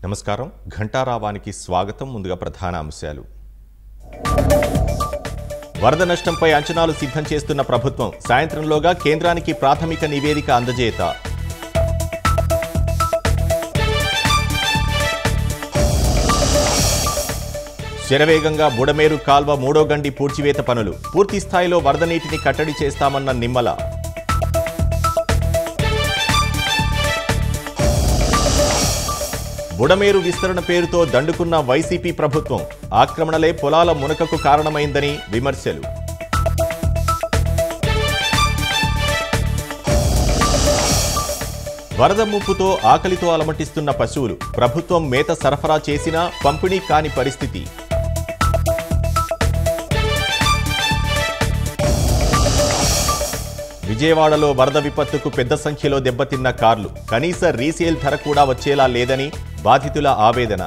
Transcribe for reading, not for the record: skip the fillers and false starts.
నమస్కారం ఘంటారావానికి స్వాగతం. ముందుగా ప్రధాన అంశాలు. వరద నష్టంపై అంచనాలు సిద్ధం చేస్తున్న ప్రభుత్వం సాయంత్రంలోగా కేంద్రానికి ప్రాథమిక నివేదిక అందజేత. శరవేగంగా బుడమేరు కాల్వ మూడో గండి పూడ్చివేత పనులు పూర్తి స్థాయిలో వరద నీటిని కట్టడి చేస్తామన్న నిమ్మల. బుడమేరు విస్తరణ పేరుతో దండుకున్న వైసీపీ ప్రభుత్వం ఆక్రమణలే పొలాల మునకకు కారణమైందని విమర్శలు. వరద ముప్పుతో ఆకలితో అలమటిస్తున్న పశువులు ప్రభుత్వం మేత సరఫరా చేసినా పంపిణీ కాని పరిస్థితి. విజయవాడలో వరద విపత్తుకు పెద్ద సంఖ్యలో దెబ్బతిన్న కార్లు కనీస రీసేల్ ధర కూడా వచ్చేలా లేదని బాధితుల ఆవేదన.